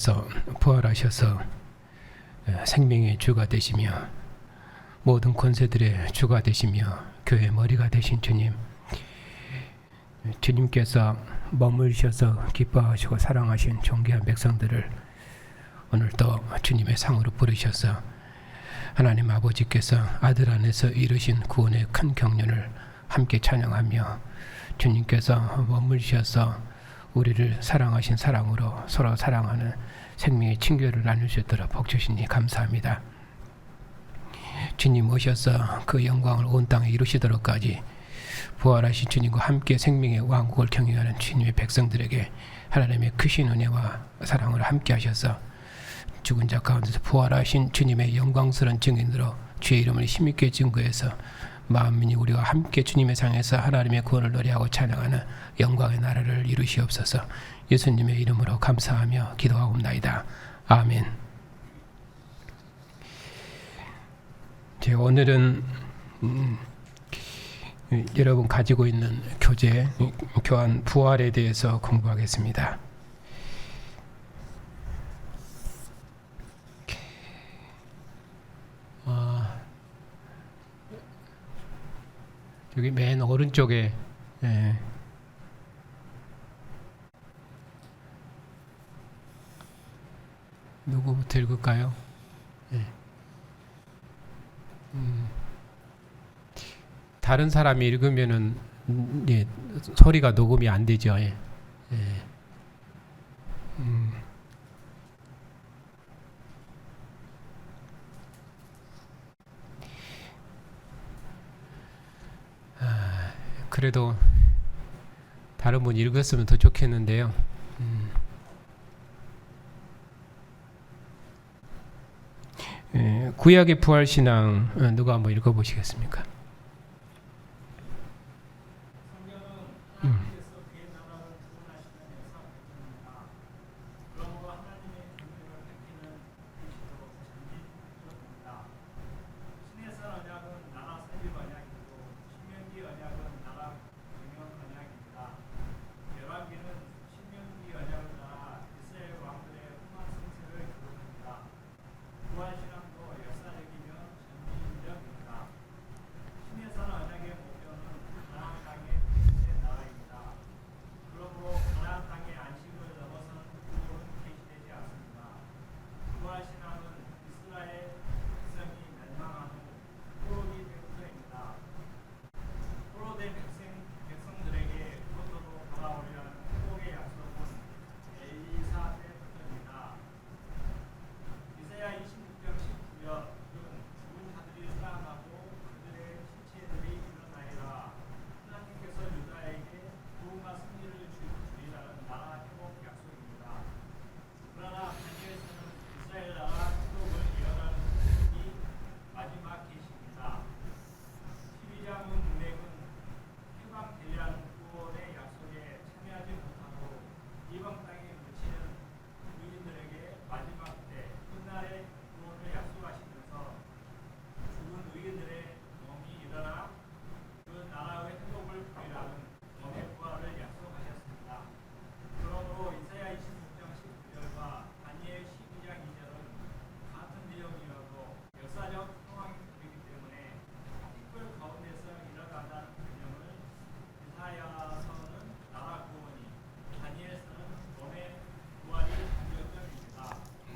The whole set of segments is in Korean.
주님께서 부활하셔서 생명의 주가 되시며 모든 권세들의 주가 되시며 교회의 머리가 되신 주님, 주님께서 머물셔서 기뻐하시고 사랑하신 존귀한 백성들을 오늘도 주님의 상으로 부르셔서 하나님 아버지께서 아들 안에서 이루신 구원의 큰 경륜을 함께 찬양하며 주님께서 머물셔서 우리를 사랑하신 사랑으로 서로 사랑하는 생명의 친교를 나눌 수 있도록 복 주시니 감사합니다. 주님 오셔서 그 영광을 온 땅에 이루시도록까지 부활하신 주님과 함께 생명의 왕국을 경영하는 주님의 백성들에게 하나님의 크신 은혜와 사랑을 함께 하셔서 죽은 자 가운데서 부활하신 주님의 영광스러운 증인으로 주의 이름을 힘있게 증거해서 만민이 우리와 함께 주님의 상에서 하나님의 구원을 노래하고 찬양하는 영광의 나라를 이루시옵소서. 예수님의 이름으로 감사하며 기도하옵나이다. 아멘. 오늘은 여러분 가지고 있는 교재 교환 부활에 대해서 공부하겠습니다. 여기 맨 오른쪽에 누구부터 읽을까요? 다른 사람이 읽으면은 소리가 녹음이 안 되죠. 그래도 다른 분 읽었으면 더 좋겠는데요. 구약의 부활신앙 누가 한번 읽어보시겠습니까?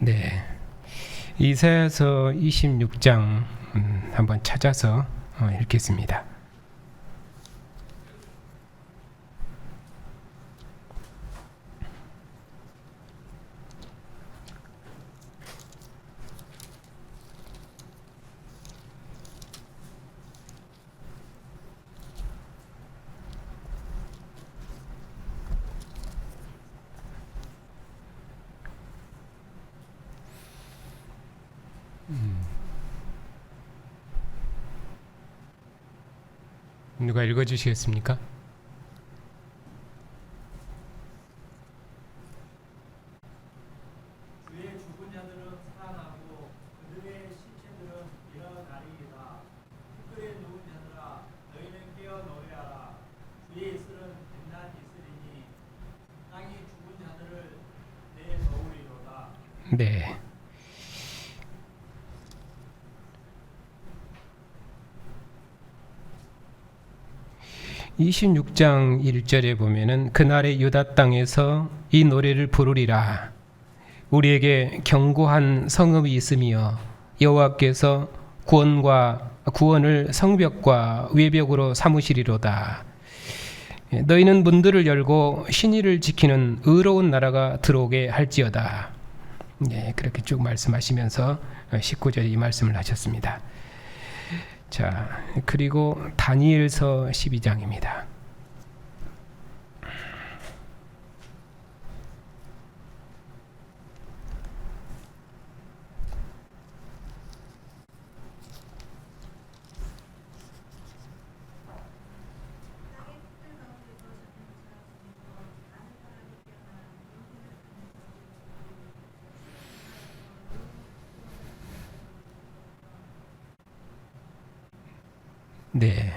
네, 이사야서 26장 한번 찾아서 읽겠습니다. 누가 읽어주시겠습니까? 그의 죽은 자들은 살아나고 그들의 시체들은 일어나리이다. 티끌에 누운 자들아 너희는 깨어 노래하라. 주의 이슬은 빛난 이슬이니 땅이 죽은 자들을 내놓으리로다. 네. (26장 1절에) 보면은 그날의 유다 땅에서 이 노래를 부르리라. 우리에게 견고한 성읍이 있으며 여호와께서 구원을 성벽과 외벽으로 삼으시리로다. 너희는 문들을 열고 신의를 지키는 의로운 나라가 들어오게 할지어다. 네, 그렇게 쭉 말씀하시면서 19절에 이 말씀을 하셨습니다. 자, 그리고 다니엘서 12장입니다. 네.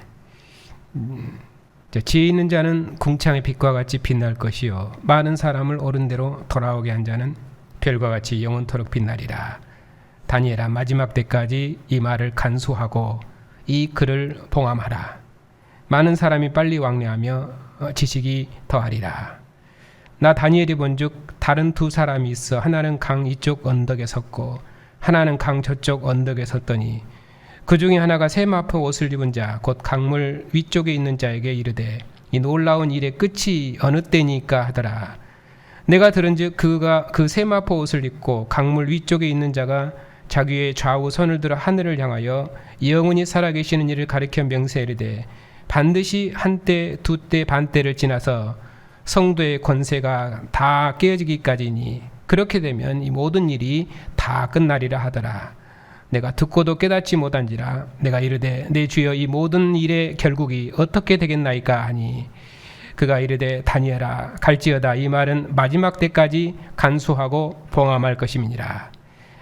지혜 있는 자는 궁창의 빛과 같이 빛날 것이요 많은 사람을 옳은 대로 돌아오게 한 자는 별과 같이 영원토록 빛나리라. 다니엘아, 마지막 때까지 이 말을 간수하고 이 글을 봉함하라. 많은 사람이 빨리 왕래하며 지식이 더하리라. 나 다니엘이 본즉 다른 두 사람이 있어 하나는 강 이쪽 언덕에 섰고 하나는 강 저쪽 언덕에 섰더니 그 중에 하나가 세마포 옷을 입은 자 곧 강물 위쪽에 있는 자에게 이르되 이 놀라운 일의 끝이 어느 때니까 하더라. 내가 들은즉 그가 그 세마포 옷을 입고 강물 위쪽에 있는 자가 자기의 좌우 손을 들어 하늘을 향하여 영원히 살아계시는 이를 가리켜 명세이르되 반드시 한때 두때 반때를 지나서 성도의 권세가 다 깨어지기까지니 그렇게 되면 이 모든 일이 다 끝나리라 하더라. 내가 듣고도 깨닫지 못한지라. 내가 이르되 내 주여 이 모든 일의 결국이 어떻게 되겠나이까 하니 그가 이르되 다니엘아 갈지어다. 이 말은 마지막 때까지 간수하고 봉함할 것임이니라.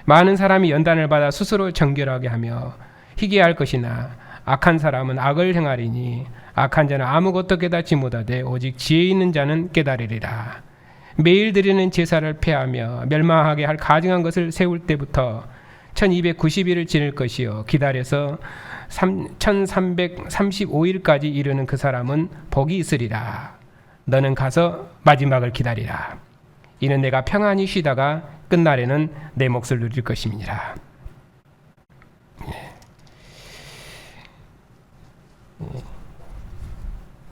많은 사람이 연단을 받아 스스로 정결하게 하며 희귀할 것이나 악한 사람은 악을 행하리니 악한 자는 아무것도 깨닫지 못하되 오직 지혜 있는 자는 깨달으리라. 매일 드리는 제사를 폐하며 멸망하게 할 가증한 것을 세울 때부터 1290일을 지낼 것이요 기다려서 1335일까지 이르는 그 사람은 복이 있으리라. 너는 가서 마지막을 기다리라. 이는 내가 평안히 쉬다가 끝날에는 내 몫을 누릴 것임이니라.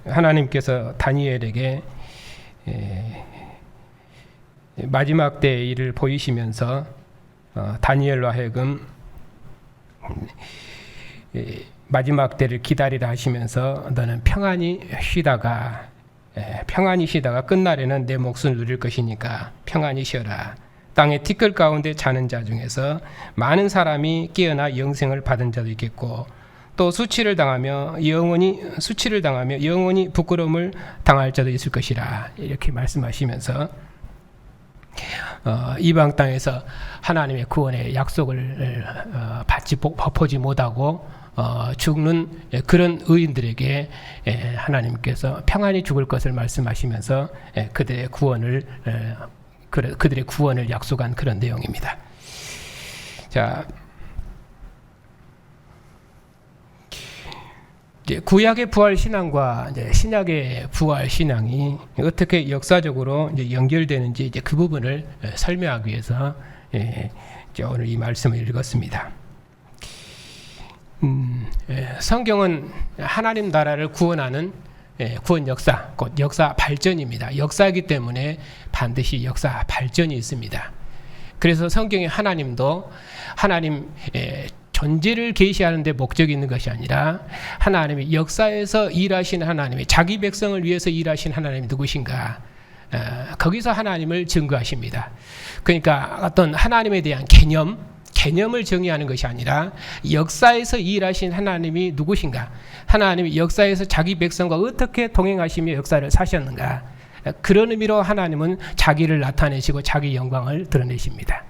하나님께서 다니엘에게 마지막 때의 일을 보이시면서 다니엘로 하여금 마지막 때를 기다리라 하시면서 너는 평안히 쉬다가 끝날에는 내 몫을 누릴 것이니까 평안히 쉬어라. 땅의 티끌 가운데 자는 자 중에서 많은 사람이 깨어나 영생을 받은 자도 있겠고 또 수치를 당하며 영원히 부끄러움을 당할 자도 있을 것이라. 이렇게 말씀하시면서 이방 땅에서 하나님의 구원의 약속을 보지 못하고 죽는 그런 의인들에게 하나님께서 평안히 죽을 것을 말씀하시면서 그들의 구원을 약속한 그런 내용입니다. 자, 구약의 부활 신앙과 신약의 부활 신앙이 어떻게 역사적으로 연결되는지 그 부분을 설명하기 위해서 오늘 이 말씀을 읽었습니다. 성경은 하나님 나라를 구원하는 구원 역사, 곧 역사 발전입니다. 역사이기 때문에 반드시 역사 발전이 있습니다. 그래서 성경의 하나님도 하나님 존재를 계시하는 데 목적이 있는 것이 아니라 하나님이 역사에서 일하신 하나님이 자기 백성을 위해서 일하신 하나님이 누구신가, 거기서 하나님을 증거하십니다. 그러니까 어떤 하나님에 대한 개념을 정의하는 것이 아니라 역사에서 일하신 하나님이 누구신가, 하나님이 역사에서 자기 백성과 어떻게 동행하시며 역사를 사셨는가, 그런 의미로 하나님은 자기를 나타내시고 자기 영광을 드러내십니다.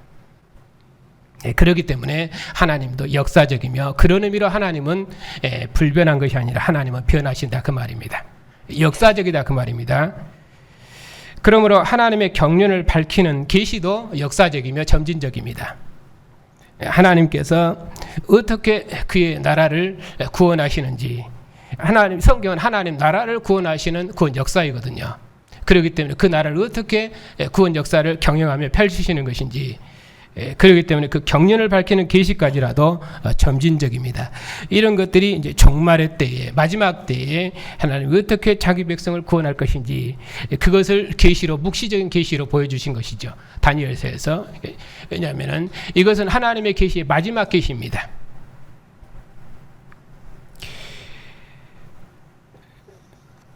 그렇기 때문에 하나님도 역사적이며 그런 의미로 하나님은 불변한 것이 아니라 하나님은 변하신다 그 말입니다. 역사적이다 그 말입니다. 그러므로 하나님의 경륜을 밝히는 계시도 역사적이며 점진적입니다. 하나님께서 어떻게 그의 나라를 구원하시는지, 성경은 하나님 나라를 구원하시는 구원 역사이거든요. 그렇기 때문에 그 나라를 어떻게 구원 역사를 경영하며 펼치시는 것인지, 그렇기 때문에 그 경륜을 밝히는 계시까지라도 점진적입니다. 이런 것들이 이제 종말의 때에, 마지막 때에 하나님이 어떻게 자기 백성을 구원할 것인지, 그것을 계시로, 묵시적인 계시로 보여주신 것이죠. 다니엘서에서. 왜냐하면은 이것은 하나님의 계시의 마지막 계시입니다.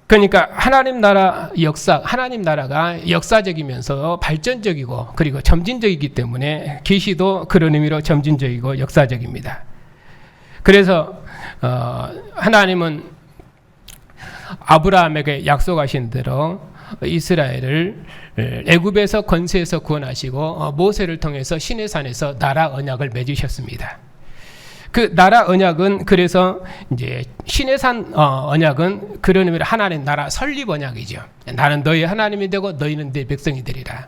그러니까 하나님 나라 역사, 하나님 나라가 역사적이면서 발전적이고 그리고 점진적이기 때문에 계시도 그런 의미로 점진적이고 역사적입니다. 그래서 하나님은 아브라함에게 약속하신 대로 이스라엘을 애굽에서 권세에서 구원하시고 모세를 통해서 시내산에서 나라 언약을 맺으셨습니다. 그 나라 언약은 그래서 이제 시내산 언약은 그런 의미로 하나님 나라 설립 언약이죠. 나는 너희 하나님이 되고 너희는 내 백성이 되리라.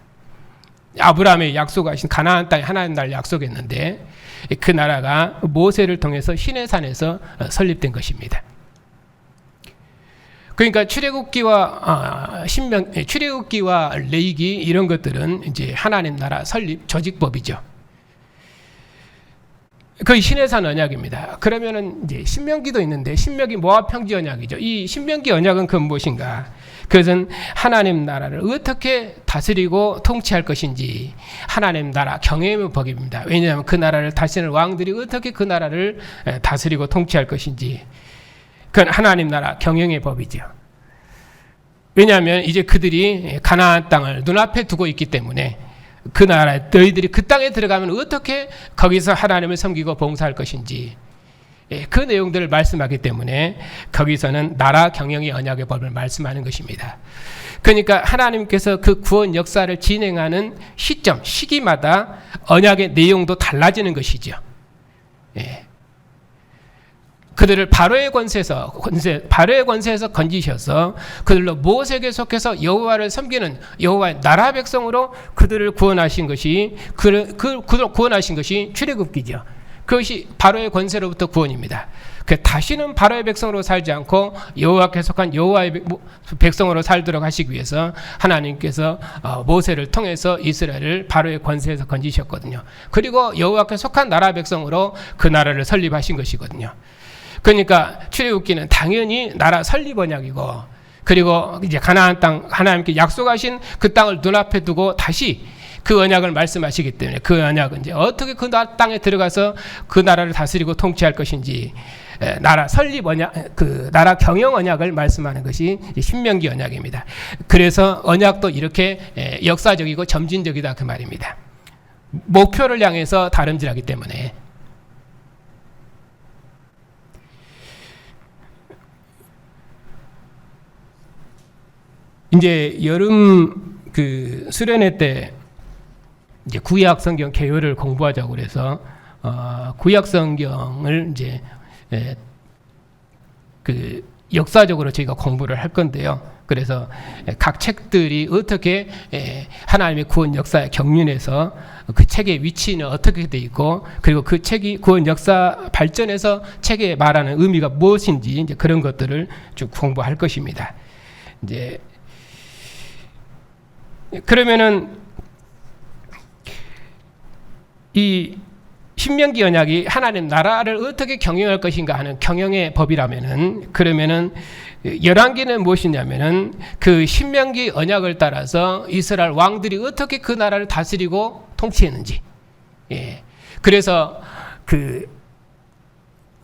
아브라함의 약속하신 가나안 땅에 하나님 나라를 약속했는데 그 나라가 모세를 통해서 시내산에서 설립된 것입니다. 그러니까 출애굽기와 출애굽기와 레위기 이런 것들은 이제 하나님 나라 설립 조직법이죠. 그 시내산 언약입니다. 그러면은 이제 신명기도 있는데 신명기 모압 평지 언약이죠. 이 신명기 언약은 그 무엇인가? 그것은 하나님 나라를 어떻게 다스리고 통치할 것인지 하나님 나라 경영의 법입니다. 왜냐하면 그 나라를 다스리는 왕들이 어떻게 그 나라를 다스리고 통치할 것인지 그건 하나님 나라 경영의 법이죠. 왜냐하면 이제 그들이 가나안 땅을 눈앞에 두고 있기 때문에 그 나라에 너희들이 그 땅에 들어가면 어떻게 거기서 하나님을 섬기고 봉사할 것인지 그 내용들을 말씀하기 때문에 거기서는 나라 경영의 언약의 법을 말씀하는 것입니다. 그러니까 하나님께서 그 구원 역사를 진행하는 시점, 시기마다 언약의 내용도 달라지는 것이죠. 그들을 바로의 권세에서 건지셔서 그들로 모세에게 속해서 여호와를 섬기는 여호와의 나라 백성으로 그들을 구원하신 것이 구원하신 것이 출애굽기죠. 그것이 바로의 권세로부터 구원입니다. 다시는 바로의 백성으로 살지 않고 여호와께 속한 여호와의 백성으로 살도록 하시기 위해서 하나님께서 모세를 통해서 이스라엘을 바로의 권세에서 건지셨거든요. 그리고 여호와께 속한 나라 백성으로 그 나라를 설립하신 것이거든요. 그러니까 출애굽기는 당연히 나라 설립 언약이고 그리고 이제 가나안 땅 하나님께 약속하신 그 땅을 눈앞에 두고 다시 그 언약을 말씀하시기 때문에 그 언약은 이제 어떻게 그 땅에 들어가서 그 나라를 다스리고 통치할 것인지 나라 설립 언약, 그 나라 경영 언약을 말씀하는 것이 신명기 언약입니다. 그래서 언약도 이렇게 역사적이고 점진적이다 그 말입니다. 목표를 향해서 다름질하기 때문에. 이제 여름 그 수련회 때 이제 구약 성경 개요를 공부하자고 그래서 구약 성경을 이제 그 역사적으로 저희가 공부를 할 건데요. 그래서 각 책들이 어떻게 하나님의 구원 역사의 경륜에서 그 책의 위치는 어떻게 돼 있고 그리고 그 책이 구원 역사 발전에서 책에 말하는 의미가 무엇인지 이제 그런 것들을 쭉 공부할 것입니다. 이제 그러면은 이 신명기 언약이 하나님 나라를 어떻게 경영할 것인가 하는 경영의 법이라면은 그러면은 열왕기는 무엇이냐면은 그 신명기 언약을 따라서 이스라엘 왕들이 어떻게 그 나라를 다스리고 통치했는지. 그래서 그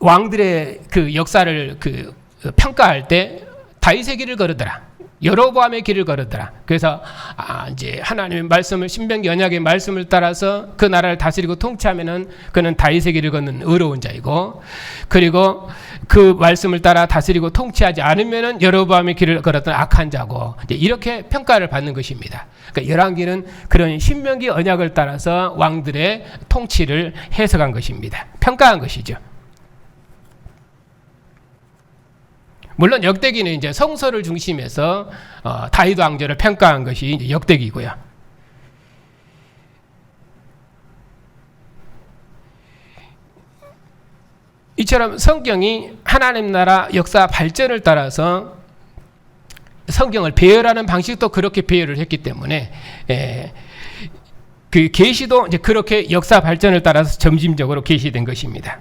왕들의 그 역사를 그 평가할 때 다윗의 길을 걸으더라. 여로보암의 길을 걸었더라. 그래서 이제 하나님의 말씀을 신명기 언약의 말씀을 따라서 그 나라를 다스리고 통치하면은 그는 다윗의 길을 걷는 의로운 자이고, 그리고 그 말씀을 따라 다스리고 통치하지 않으면은 여로보암의 길을 걸었던 악한 자고, 이제 이렇게 평가를 받는 것입니다. 그러니까 열왕기는 그런 신명기 언약을 따라서 왕들의 통치를 해석한 것입니다. 평가한 것이죠. 물론 역대기는 이제 성서를 중심해서 다윗 왕조를 평가한 것이 이제 역대기고요. 이처럼 성경이 하나님 나라 역사 발전을 따라서 성경을 배열하는 방식도 그렇게 배열을 했기 때문에 그 계시도 이제 그렇게 역사 발전을 따라서 점진적으로 계시된 것입니다.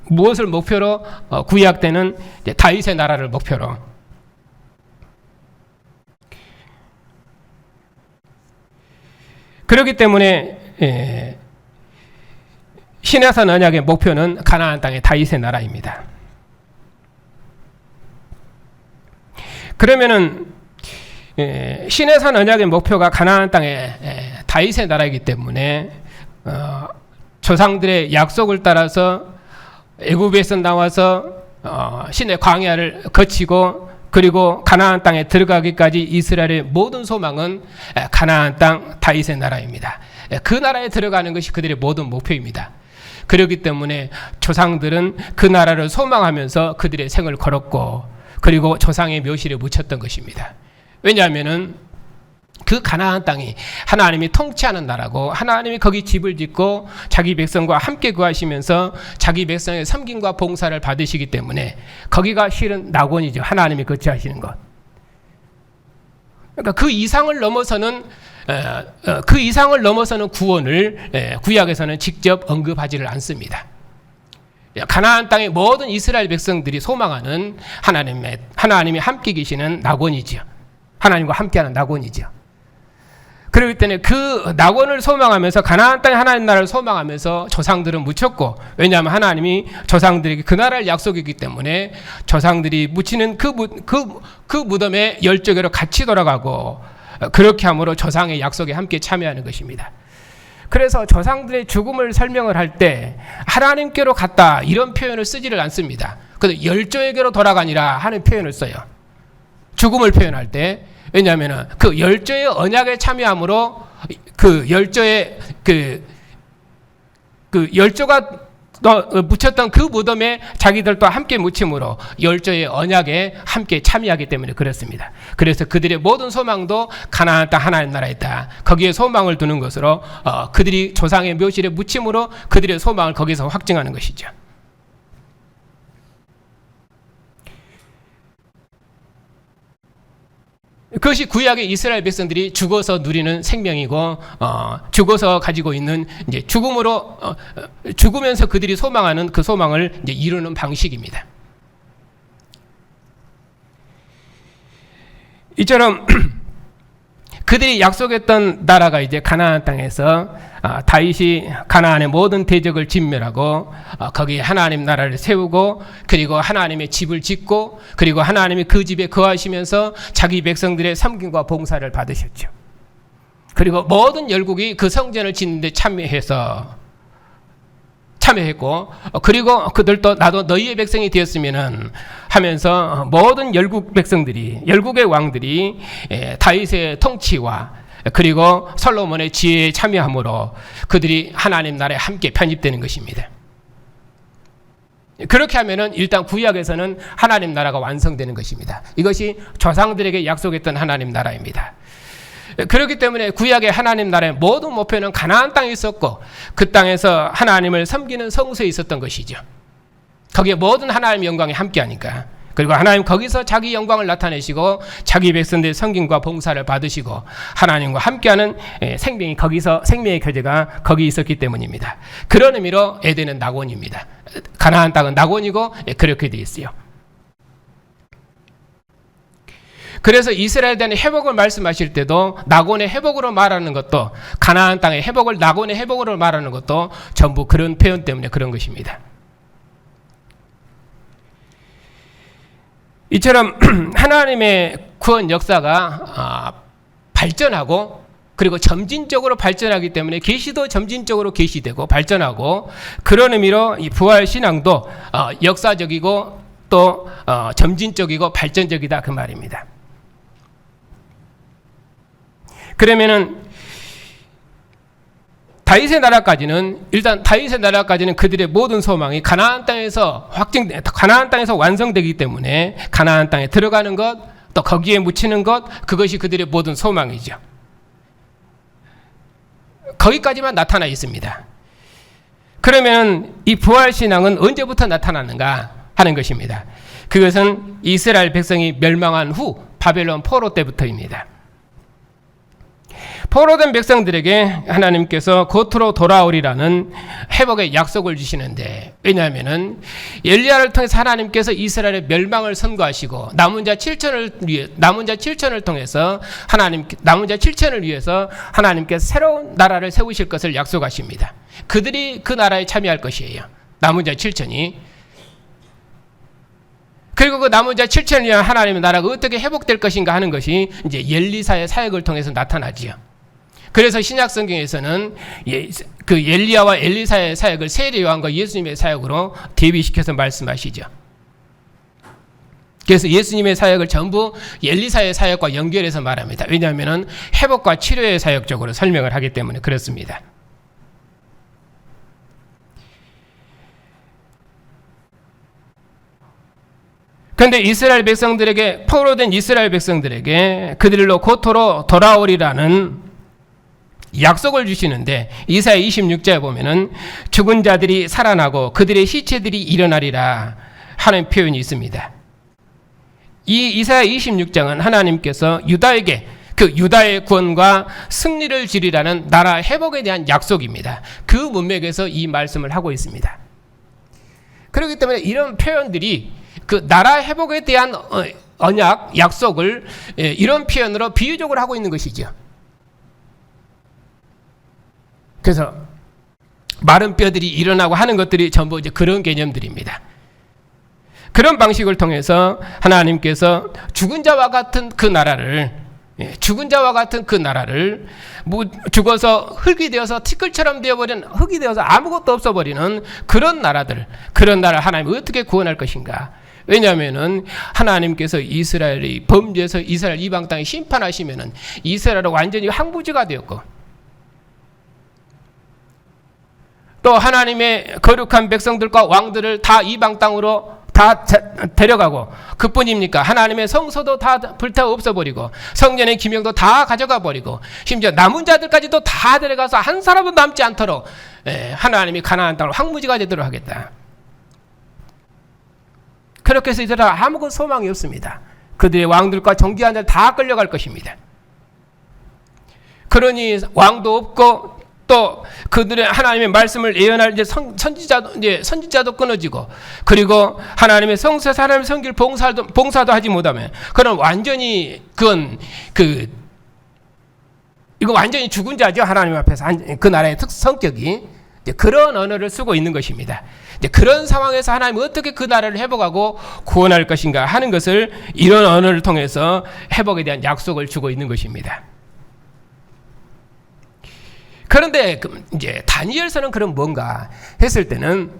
무엇을 목표로 구약 때는 이제 다윗의 나라를 목표로. 그렇기 때문에 시내산 언약의 목표는 가나안 땅의 다윗의 나라입니다. 그러면은 시내산 언약의 목표가 가나안 땅의 다윗의 나라이기 때문에 조상들의 약속을 따라서 애굽에서 나와서 시내 광야를 거치고 그리고 가나안 땅에 들어가기까지 이스라엘의 모든 소망은 가나안 땅 다윗의 나라입니다. 그 나라에 들어가는 것이 그들의 모든 목표입니다. 그렇기 때문에 조상들은 그 나라를 소망하면서 그들의 생을 걸었고 그리고 조상의 묘실에 묻혔던 것입니다. 왜냐하면은 그 가나안 땅이 하나님이 통치하는 나라고 하나님이 거기 집을 짓고 자기 백성과 함께 거하시면서 자기 백성의 섬김과 봉사를 받으시기 때문에 거기가 실은 낙원이죠. 하나님이 거처하시는 것. 그러니까 그 이상을 넘어서는 구원을 구약에서는 직접 언급하지를 않습니다. 가나안 땅의 모든 이스라엘 백성들이 소망하는 하나님이 함께 계시는 낙원이죠. 하나님과 함께하는 낙원이죠. 그렇기 때문에 그 낙원을 소망하면서 가나안 땅의 하나님 나라를 소망하면서 조상들은 묻혔고 왜냐하면 하나님이 조상들에게 그 나라를 약속했기 때문에 조상들이 묻히는 그 무덤에 열조개로 같이 돌아가고 그렇게 함으로 조상의 약속에 함께 참여하는 것입니다. 그래서 조상들의 죽음을 설명을 할 때 하나님께로 갔다 이런 표현을 쓰지를 않습니다. 그래서 열조에게로 돌아가니라 하는 표현을 써요. 죽음을 표현할 때. 왜냐하면 그 열조의 언약에 참여함으로 그 열조의 그 열조가 묻혔던 그 무덤에 자기들도 함께 묻힘으로 열조의 언약에 함께 참여하기 때문에 그렇습니다. 그래서 그들의 모든 소망도 가나안 땅 하나님 나라에 있다. 거기에 소망을 두는 것으로 그들이 조상의 묘실에 묻힘으로 그들의 소망을 거기서 확증하는 것이죠. 그것이 구약의 이스라엘 백성들이 죽어서 누리는 생명이고 죽어서 가지고 있는 이제 죽으면서 그들이 소망하는 그 소망을 이제 이루는 방식입니다. 이처럼 그들이 약속했던 나라가 이제 가나안 땅에서 다윗이 가나안의 모든 대적을 진멸하고 거기에 하나님 나라를 세우고 그리고 하나님의 집을 짓고 그리고 하나님이 그 집에 거하시면서 자기 백성들의 섬김과 봉사를 받으셨죠. 그리고 모든 열국이 그 성전을 짓는 데 참여했고 그리고 그들도 나도 너희의 백성이 되었으면은 하면서 모든 열국의 왕들이 다윗의 통치와 그리고 솔로몬의 지혜에 참여함으로 그들이 하나님 나라에 함께 편입되는 것입니다. 그렇게 하면은 일단 구약에서는 하나님 나라가 완성되는 것입니다. 이것이 조상들에게 약속했던 하나님 나라입니다. 그렇기 때문에 구약의 하나님 나라의 모든 목표는 가나안 땅에 있었고 그 땅에서 하나님을 섬기는 성소에 있었던 것이죠. 거기에 모든 하나님 영광이 함께하니까. 그리고 하나님 거기서 자기 영광을 나타내시고 자기 백성들의 섬김과 봉사를 받으시고 하나님과 함께하는 생명의 교제가 거기 있었기 때문입니다. 그런 의미로 에덴은 낙원입니다. 가나안 땅은 낙원이고 그렇게 되어 있어요. 그래서 이스라엘에 대한 회복을 말씀하실 때도 낙원의 회복으로 말하는 것도 가나안 땅의 회복을 낙원의 회복으로 말하는 것도 전부 그런 표현 때문에 그런 것입니다. 이처럼 하나님의 구원 역사가 발전하고 그리고 점진적으로 발전하기 때문에 계시도 점진적으로 계시되고 발전하고 그런 의미로 이 부활 신앙도 역사적이고 또 점진적이고 발전적이다 그 말입니다. 다윗의 나라까지는 그들의 모든 소망이 가나안 땅에서 완성되기 때문에 가나안 땅에 들어가는 것, 또 거기에 묻히는 것, 그것이 그들의 모든 소망이죠. 거기까지만 나타나 있습니다. 그러면 이 부활신앙은 언제부터 나타났는가 하는 것입니다. 그것은 이스라엘 백성이 멸망한 후 바벨론 포로 때부터입니다. 포로된 백성들에게 하나님께서 겉으로 돌아오리라는 회복의 약속을 주시는데, 왜냐하면은 엘리야를 통해서 하나님께서 이스라엘의 멸망을 선고하시고 남은 자 7천을 통해서 남은 자 7천을 위해서 하나님께서 새로운 나라를 세우실 것을 약속하십니다. 그들이 그 나라에 참여할 것이에요. 남은 자 7천이. 그리고 그 남은 자 7천을 위한 하나님의 나라가 어떻게 회복될 것인가 하는 것이 이제 엘리사의 사역을 통해서 나타나지요. 그래서 신약 성경에서는 그 엘리야와 엘리사의 사역을 세례 요한과 예수님의 사역으로 대비시켜서 말씀하시죠. 그래서 예수님의 사역을 전부 엘리사의 사역과 연결해서 말합니다. 왜냐하면 회복과 치료의 사역적으로 설명을 하기 때문에 그렇습니다. 그런데 포로된 이스라엘 백성들에게 그들로 고토로 돌아오리라는 약속을 주시는데, 이사야 26장에 보면은 죽은 자들이 살아나고 그들의 시체들이 일어나리라 하는 표현이 있습니다. 이 이사야 26장은 하나님께서 유다에게 그 유다의 구원과 승리를 주리라는 나라 회복에 대한 약속입니다. 그 문맥에서 이 말씀을 하고 있습니다. 그렇기 때문에 이런 표현들이 그 나라 회복에 대한 언약, 약속을 이런 표현으로 비유적으로 하고 있는 것이죠. 그래서 마른 뼈들이 일어나고 하는 것들이 전부 이제 그런 개념들입니다. 그런 방식을 통해서 하나님께서 죽은 자와 같은 그 나라를 죽어서 흙이 되어서 티끌처럼 되어버린, 흙이 되어서 아무것도 없어버리는 그런 나라를 하나님이 어떻게 구원할 것인가. 왜냐하면은 하나님께서 이스라엘이 범죄해서 이스라엘 이방 땅에 심판하시면은 이스라엘은 완전히 황무지가 되었고, 또 하나님의 거룩한 백성들과 왕들을 다 이방 땅으로 다 데려가고, 그뿐입니까? 하나님의 성소도 다 불태워 없애버리고, 성전의 기명도 다 가져가 버리고, 심지어 남은 자들까지도 다 데려가서 한 사람도 남지 않도록 하나님이 가나안 땅을 황무지가 되도록 하겠다. 그렇게 해서 이들은 아무것도 소망이 없습니다. 그들의 왕들과 정귀한 자들 다 끌려갈 것입니다. 그러니 왕도 없고, 또 그들의 하나님의 말씀을 예언할 이제 선지자도 끊어지고, 그리고 하나님의 성소에서 하나님의 성길 봉사도 하지 못하면, 그런 완전히 이거 완전히 죽은 자죠. 하나님 앞에서 그 나라의 성격이 그런 언어를 쓰고 있는 것입니다. 그런 상황에서 하나님은 어떻게 그 나라를 회복하고 구원할 것인가 하는 것을 이런 언어를 통해서 회복에 대한 약속을 주고 있는 것입니다. 그런데 이제 다니엘서는 그럼 뭔가 했을 때는,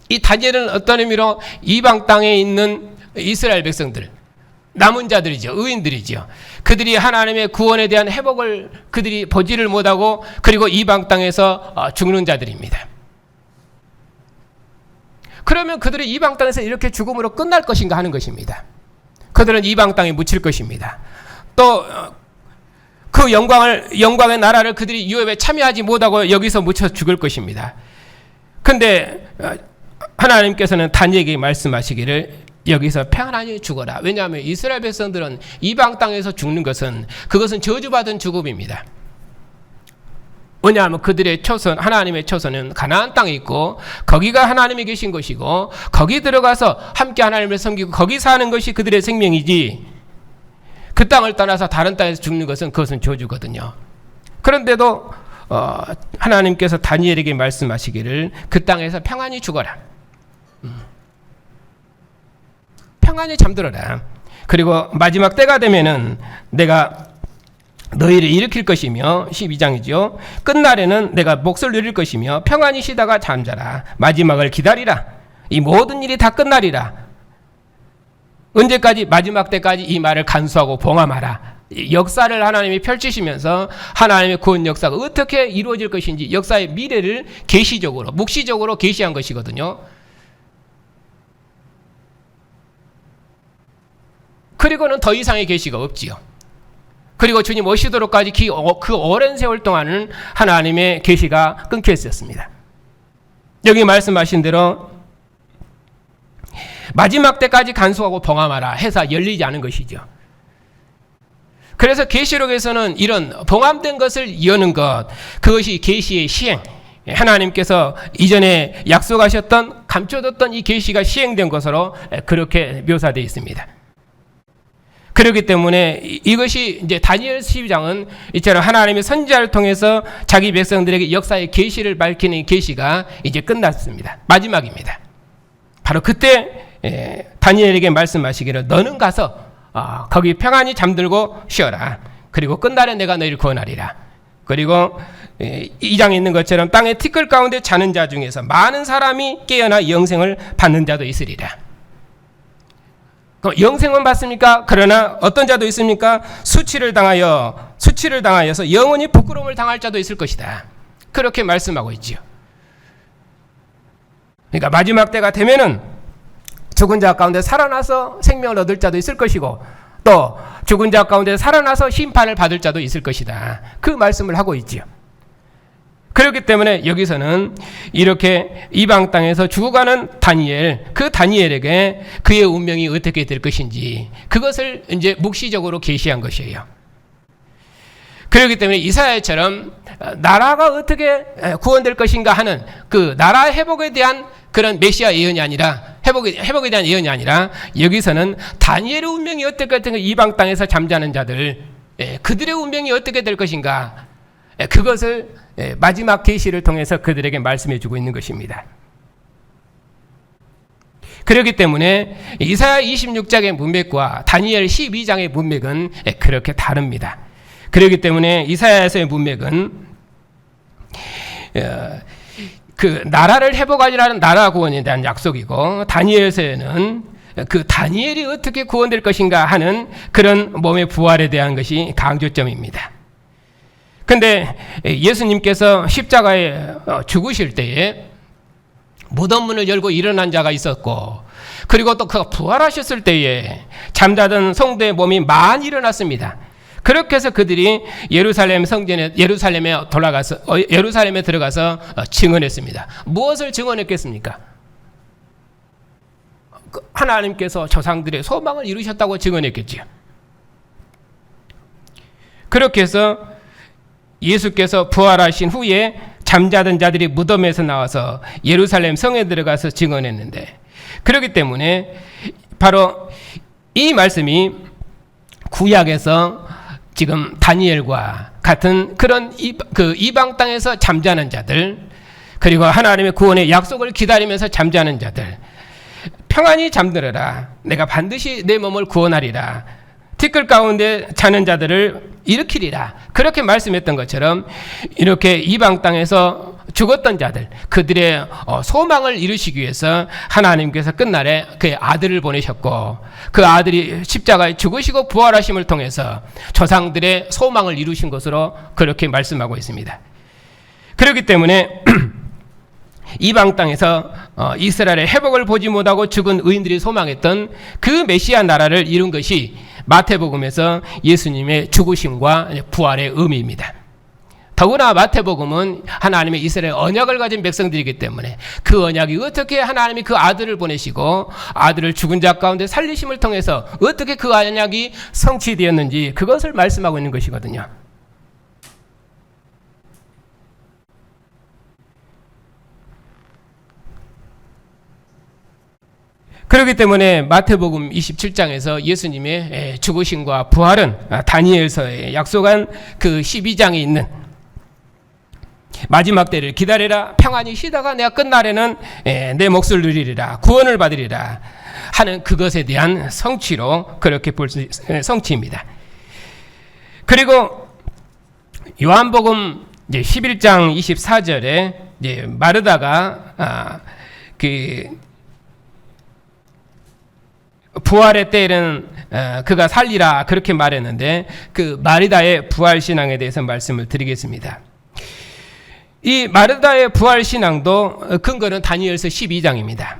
이 다니엘은 어떤 의미로 이방 땅에 있는 이스라엘 백성들, 남은 자들이죠. 의인들이죠. 그들이 하나님의 구원에 대한 회복을 그들이 보지를 못하고, 그리고 이방 땅에서 죽는 자들입니다. 그러면 그들이 이방 땅에서 이렇게 죽음으로 끝날 것인가 하는 것입니다. 그들은 이방 땅에 묻힐 것입니다. 또 그 영광의 나라를 그들이 유업에 참여하지 못하고 여기서 묻혀 죽을 것입니다. 그런데 하나님께서는 다니엘에게 말씀하시기를 여기서 평안히 죽어라. 왜냐하면 이스라엘 백성들은 이방 땅에서 죽는 그것은 저주받은 죽음입니다. 왜냐하면 그들의 하나님의 초선은 가나안 땅에 있고, 거기가 하나님이 계신 것이고, 거기 들어가서 함께 하나님을 섬기고 거기 사는 것이 그들의 생명이지, 그 땅을 떠나서 다른 땅에서 죽는 그것은 저주거든요. 그런데도 하나님께서 다니엘에게 말씀하시기를 그 땅에서 평안히 죽어라. 평안히 잠들어라. 그리고 마지막 때가 되면은 내가 너희를 일으킬 것이며, 12장이죠. 끝날에는 내가 몫을 누릴 것이며 평안히 쉬다가 잠자라. 마지막을 기다리라. 이 모든 일이 다 끝나리라. 언제까지? 마지막 때까지 이 말을 간수하고 봉함하라 역사를 하나님이 펼치시면서 하나님의 구원 역사가 어떻게 이루어질 것인지 역사의 미래를 계시적으로, 묵시적으로 계시한 것이거든요. 그리고는 더 이상의 계시가 없지요. 그리고 주님 오시도록까지 그 오랜 세월 동안은 하나님의 계시가 끊겨 있었습니다. 여기 말씀하신 대로 마지막 때까지 간수하고 봉함하라 해서 열리지 않은 것이죠. 그래서 계시록에서는 이런 봉함된 것을 여는 것, 그것이 계시의 시행, 하나님께서 이전에 약속하셨던, 감춰뒀던 이 계시가 시행된 것으로 그렇게 묘사되어 있습니다. 그렇기 때문에 이것이 이제 다니엘 12장은 이처럼 하나님의 선지자를 통해서 자기 백성들에게 역사의 계시를 밝히는 계시가 이제 끝났습니다. 마지막입니다. 바로 그때 다니엘에게 말씀하시기를 너는 가서 거기 평안히 잠들고 쉬어라. 그리고 끝날에 내가 너희를 구원하리라. 그리고 이 장에 있는 것처럼 땅의 티끌 가운데 자는 자 중에서 많은 사람이 깨어나 영생을 받는 자도 있으리라. 영생은 받습니까? 그러나 어떤 자도 있습니까? 수치를 당하여서 영원히 부끄러움을 당할 자도 있을 것이다. 그렇게 말씀하고 있지요. 그러니까 마지막 때가 되면은 죽은 자 가운데 살아나서 생명을 얻을 자도 있을 것이고 또 죽은 자 가운데 살아나서 심판을 받을 자도 있을 것이다. 그 말씀을 하고 있지요. 그렇기 때문에 여기서는 이렇게 이방 땅에서 죽어가는 다니엘, 그 다니엘에게 그의 운명이 어떻게 될 것인지 그것을 이제 묵시적으로 계시한 것이에요. 그렇기 때문에 이사야처럼 나라가 어떻게 구원될 것인가 하는 그 나라 회복에 대한 그런 메시아 예언이 아니라 회복에 대한 예언이 아니라 여기서는 다니엘의 운명이 어떨 것인가, 이방 땅에서 잠자는 자들 그들의 운명이 어떻게 될 것인가 그것을 마지막 계시를 통해서 그들에게 말씀해 주고 있는 것입니다. 그렇기 때문에 이사야 26장의 문맥과 다니엘 12장의 문맥은 그렇게 다릅니다. 그렇기 때문에 이사야에서의 문맥은 그 나라를 회복하리라는 나라 구원에 대한 약속이고 다니엘서에는 그 다니엘이 어떻게 구원될 것인가 하는 그런 몸의 부활에 대한 것이 강조점입니다. 근데 예수님께서 십자가에 죽으실 때에 무덤 문을 열고 일어난 자가 있었고 그리고 또 그가 부활하셨을 때에 잠자던 성도의 몸이 많이 일어났습니다. 그렇게 해서 그들이 예루살렘에 들어가서 증언했습니다. 무엇을 증언했겠습니까? 하나님께서 조상들의 소망을 이루셨다고 증언했겠지요. 그렇게 해서 예수께서 부활하신 후에 잠자던 자들이 무덤에서 나와서 예루살렘 성에 들어가서 증언했는데 그렇기 때문에 바로 이 말씀이 구약에서 지금 다니엘과 같은 그런 이방 땅에서 잠자는 자들 그리고 하나님의 구원의 약속을 기다리면서 잠자는 자들 평안히 잠들어라. 내가 반드시 내 몸을 구원하리라. 티끌 가운데 자는 자들을 일으키리라. 그렇게 말씀했던 것처럼 이렇게 이방 땅에서 죽었던 자들 그들의 소망을 이루시기 위해서 하나님께서 끝날에 그의 아들을 보내셨고 그 아들이 십자가에 죽으시고 부활하심을 통해서 조상들의 소망을 이루신 것으로 그렇게 말씀하고 있습니다. 그렇기 때문에 이방 땅에서 이스라엘의 회복을 보지 못하고 죽은 의인들이 소망했던 그 메시아 나라를 이룬 것이 마태복음에서 예수님의 죽으심과 부활의 의미입니다. 더구나 마태복음은 하나님의 이스라엘 언약을 가진 백성들이기 때문에 그 언약이 어떻게 하나님이 그 아들을 보내시고 아들을 죽은 자 가운데 살리심을 통해서 어떻게 그 언약이 성취되었는지 그것을 말씀하고 있는 것이거든요. 그렇기 때문에 마태복음 27장에서 예수님의 죽으심과 부활은 다니엘서에 약속한 그 12장에 있는 마지막 때를 기다리라 평안히 쉬다가 내가 끝날에는 내 몫을 누리리라 구원을 받으리라 하는 그것에 대한 성취로 그렇게 볼 수 성취입니다. 그리고 요한복음 이제 11장 24절에 이제 마르다가 부활의 때에는 그가 살리라 그렇게 말했는데 그 마르다의 부활 신앙에 대해서 말씀을 드리겠습니다. 이 마르다의 부활 신앙도 근거는 다니엘서 12장입니다.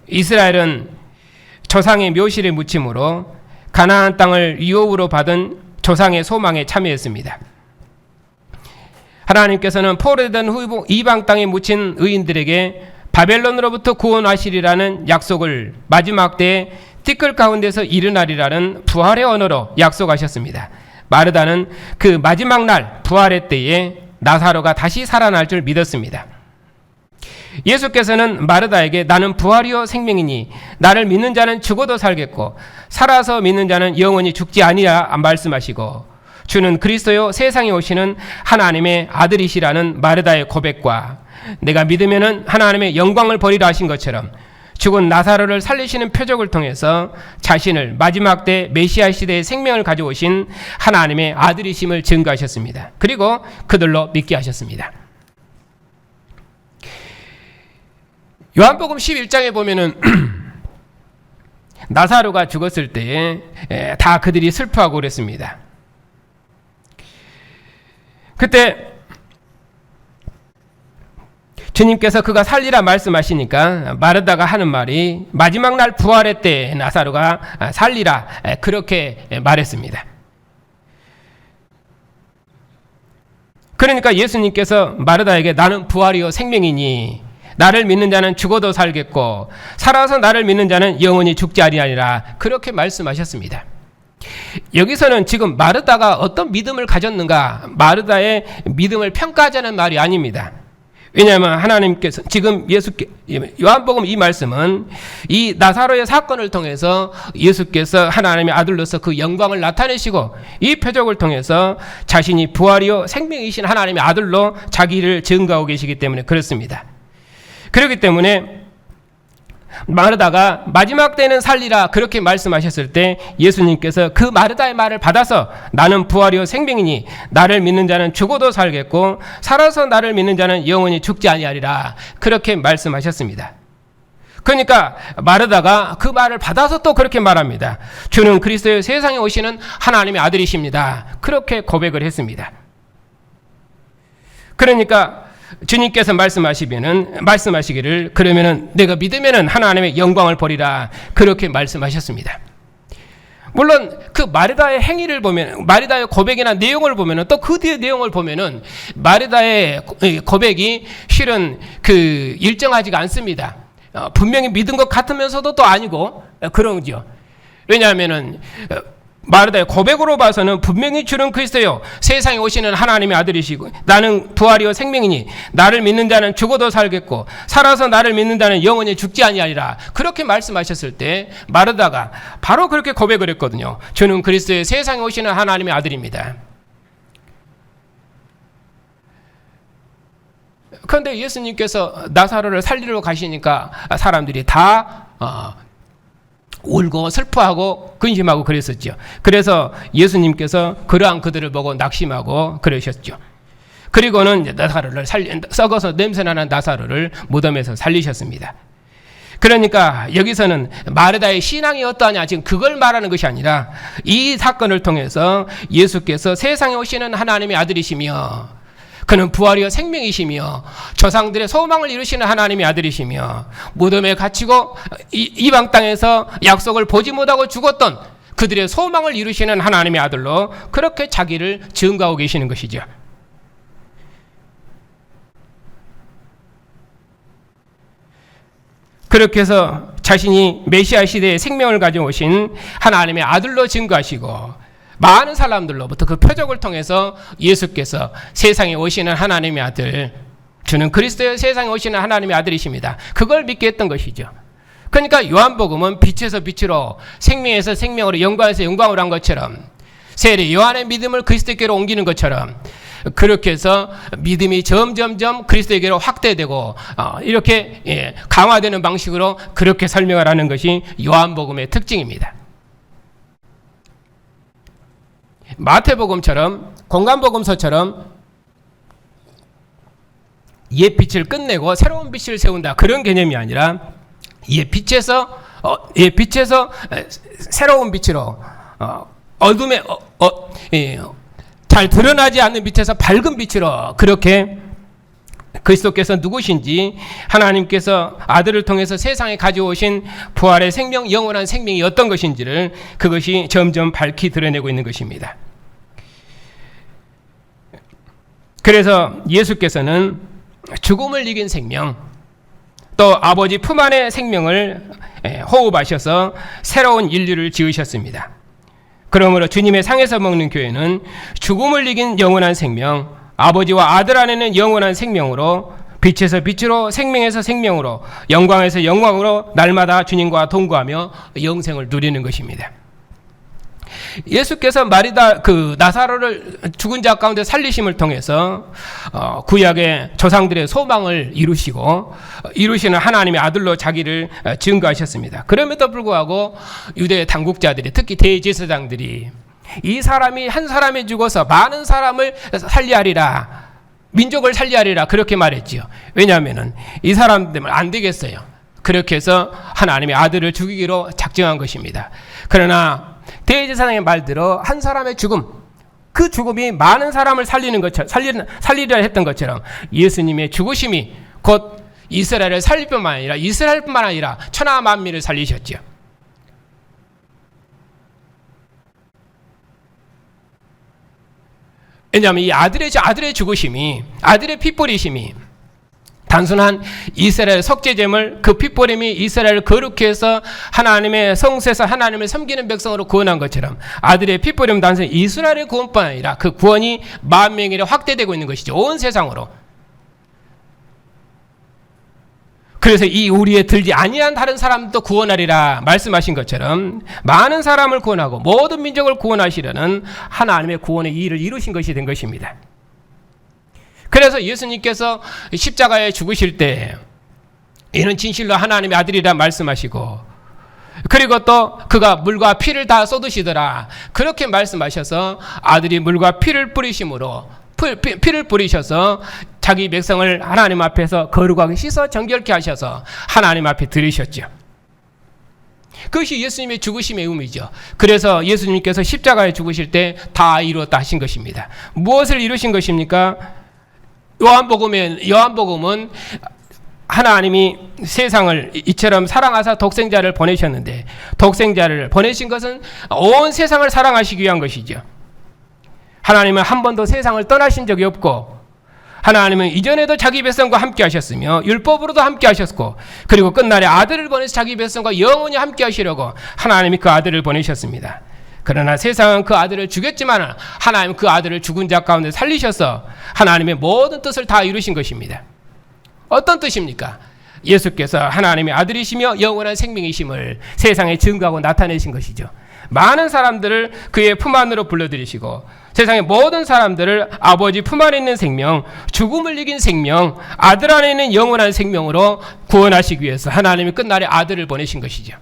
이스라엘은 조상의 묘실에 묻힘으로 가나안 땅을 유업으로 받은 조상의 소망에 참여했습니다. 하나님께서는 포로되던 후 이방 땅에 묻힌 의인들에게 바벨론으로부터 구원하시리라는 약속을 마지막 때에 띠끌 가운데서 일어나리라는 부활의 언어로 약속하셨습니다. 마르다는 그 마지막 날 부활의 때에 나사로가 다시 살아날 줄 믿었습니다. 예수께서는 마르다에게 나는 부활이요 생명이니 나를 믿는 자는 죽어도 살겠고 살아서 믿는 자는 영원히 죽지 아니라 말씀하시고 주는 그리스도요 세상에 오시는 하나님의 아들이시라는 마르다의 고백과 내가 믿으면은 하나님의 영광을 버리라 하신 것처럼 죽은 나사로를 살리시는 표적을 통해서 자신을 마지막 때 메시아 시대의 생명을 가져오신 하나님의 아들이심을 증거하셨습니다. 그리고 그들로 믿게 하셨습니다. 요한복음 11장에 보면은 나사로가 죽었을 때에 다 그들이 슬퍼하고 그랬습니다. 그때 주님께서 그가 살리라 말씀하시니까 마르다가 하는 말이 마지막 날 부활의 때 나사로가 살리라 그렇게 말했습니다. 그러니까 예수님께서 마르다에게 나는 부활이요 생명이니 나를 믿는 자는 죽어도 살겠고 살아서 나를 믿는 자는 영원히 죽지 아니하리라 그렇게 말씀하셨습니다. 여기서는 지금 마르다가 어떤 믿음을 가졌는가 마르다의 믿음을 평가하자는 말이 아닙니다. 왜냐하면 하나님께서 지금 요한복음 이 말씀은 이 나사로의 사건을 통해서 예수께서 하나님의 아들로서 그 영광을 나타내시고 이 표적을 통해서 자신이 부활이요 생명이신 하나님의 아들로 자기를 증거하고 계시기 때문에 그렇습니다. 그렇기 때문에 마르다가 마지막 때는 살리라 그렇게 말씀하셨을 때 예수님께서 그 마르다의 말을 받아서 나는 부활이요 생명이니 나를 믿는 자는 죽어도 살겠고 살아서 나를 믿는 자는 영원히 죽지 아니하리라 그렇게 말씀하셨습니다. 그러니까 마르다가 그 말을 받아서 또 그렇게 말합니다. 주는 그리스도의 세상에 오시는 하나님의 아들이십니다. 그렇게 고백을 했습니다. 그러니까 주님께서 말씀하시기를 그러면은 내가 믿으면은 하나님의 영광을 버리라 그렇게 말씀하셨습니다. 물론 그 마르다의 행위를 보면 마르다의 고백이나 내용을 보면은 또 그 뒤의 내용을 보면은 마르다의 고백이 실은 그 일정하지가 않습니다. 분명히 믿은 것 같으면서도 또 아니고 그런죠. 왜냐하면은 마르다의 고백으로 봐서는 분명히 주는 그리스도요 세상에 오시는 하나님의 아들이시고 나는 부활이요 생명이니 나를 믿는 자는 죽어도 살겠고 살아서 나를 믿는 자는 영원히 죽지 아니하리라 그렇게 말씀하셨을 때 마르다가 바로 그렇게 고백을 했거든요. 주는 그리스도의 세상에 오시는 하나님의 아들입니다. 그런데 예수님께서 나사로를 살리러 가시니까 사람들이 다 울고 슬퍼하고 근심하고 그랬었죠. 그래서 예수님께서 그러한 그들을 보고 낙심하고 그러셨죠. 그리고는 나사로를 썩어서 냄새나는 나사로를 무덤에서 살리셨습니다. 그러니까 여기서는 마르다의 신앙이 어떠하냐 지금 그걸 말하는 것이 아니라 이 사건을 통해서 예수께서 세상에 오시는 하나님의 아들이시며 그는 부활이요 생명이시며 조상들의 소망을 이루시는 하나님의 아들이시며 무덤에 갇히고 이방 땅에서 약속을 보지 못하고 죽었던 그들의 소망을 이루시는 하나님의 아들로 그렇게 자기를 증거하고 계시는 것이죠. 그렇게 해서 자신이 메시아 시대의 생명을 가져오신 하나님의 아들로 증거하시고 많은 사람들로부터 그 표적을 통해서 예수께서 세상에 오시는 하나님의 아들, 주는 그리스도의 세상에 오시는 하나님의 아들이십니다. 그걸 믿게 했던 것이죠. 그러니까 요한복음은 빛에서 빛으로 생명에서 생명으로 영광에서 영광으로 한 것처럼 세례 요한의 믿음을 그리스도께로 옮기는 것처럼 그렇게 해서 믿음이 점점점 그리스도에게로 확대되고 이렇게 강화되는 방식으로 그렇게 설명을 하는 것이 요한복음의 특징입니다. 마태복음처럼 공간복음서처럼 옛 빛을 끝내고 새로운 빛을 세운다 그런 개념이 아니라 옛 빛에서 빛에서 새로운 빛으로 어둠에 잘 드러나지 않는 빛에서 밝은 빛으로 그렇게 그리스도께서 누구신지 하나님께서 아들을 통해서 세상에 가져오신 부활의 생명, 영원한 생명이 어떤 것인지를 그것이 점점 밝히 드러내고 있는 것입니다. 그래서 예수께서는 죽음을 이긴 생명, 또 아버지 품 안의 생명을 호흡하셔서 새로운 인류를 지으셨습니다. 그러므로 주님의 상에서 먹는 교회는 죽음을 이긴 영원한 생명, 아버지와 아들 안에는 영원한 생명으로, 빛에서 빛으로, 생명에서 생명으로, 영광에서 영광으로 날마다 주님과 동거하며 영생을 누리는 것입니다. 예수께서 나사로를 죽은 자 가운데 살리심을 통해서 구약의 조상들의 소망을 이루시는 하나님의 아들로 자기를 증거하셨습니다. 그럼에도 불구하고 유대 당국자들이, 특히 대제사장들이 이 사람이 한 사람이 죽어서 많은 사람을 살리하리라, 민족을 살리하리라 그렇게 말했지요. 왜냐하면 이 사람 때문에 안 되겠어요. 그렇게 해서 하나님의 아들을 죽이기로 작정한 것입니다. 그러나 대제사장의 말대로 한 사람의 죽음, 그 죽음이 많은 사람을 살리려 했던 것처럼 예수님의 죽으심이 곧 이스라엘을 살릴 뿐만 아니라 이스라엘뿐만 아니라 천하 만민을 살리셨죠. 왜냐하면 이 아들의 죽으심이, 아들의 핏뿌리심이 단순한 이스라엘 속죄제물, 그 핏뿌림이 이스라엘을 거룩해 해서 하나님의 성소에서 하나님을 섬기는 백성으로 구원한 것처럼 아들의 핏뿌림은 단순히 이스라엘의 구원뿐 아니라 그 구원이 만명일에 확대되고 있는 것이죠. 온 세상으로. 그래서 이 우리에 들지 아니한 다른 사람도 구원하리라 말씀하신 것처럼 많은 사람을 구원하고 모든 민족을 구원하시려는 하나님의 구원의 일을 이루신 것이 된 것입니다. 그래서 예수님께서 십자가에 죽으실 때 이는 진실로 하나님의 아들이라 말씀하시고, 그리고 또 그가 물과 피를 다 쏟으시더라 그렇게 말씀하셔서 아들이 물과 피를 뿌리심으로 피를 뿌리셔서 자기 백성을 하나님 앞에서 거룩하게 씻어 정결케 하셔서 하나님 앞에 들이셨죠. 그것이 예수님의 죽으심의 의미죠. 그래서 예수님께서 십자가에 죽으실 때 다 이루었다 하신 것입니다. 무엇을 이루신 것입니까? 요한복음은 하나님이 세상을 이처럼 사랑하사 독생자를 보내셨는데, 독생자를 보내신 것은 온 세상을 사랑하시기 위한 것이죠. 하나님은 한 번도 세상을 떠나신 적이 없고, 하나님은 이전에도 자기 백성과 함께 하셨으며 율법으로도 함께 하셨고, 그리고 끝날에 아들을 보내서 자기 백성과 영원히 함께 하시려고 하나님이 그 아들을 보내셨습니다. 그러나 세상은 그 아들을 죽였지만 하나님은 그 아들을 죽은 자 가운데 살리셔서 하나님의 모든 뜻을 다 이루신 것입니다. 어떤 뜻입니까? 예수께서 하나님의 아들이시며 영원한 생명이심을 세상에 증거하고 나타내신 것이죠. 많은 사람들을 그의 품 안으로 불러들이시고 세상의 모든 사람들을 아버지 품 안에 있는 생명, 죽음을 이긴 생명, 아들 안에 있는 영원한 생명으로 구원하시기 위해서 하나님이 끝날에 아들을 보내신 것이죠.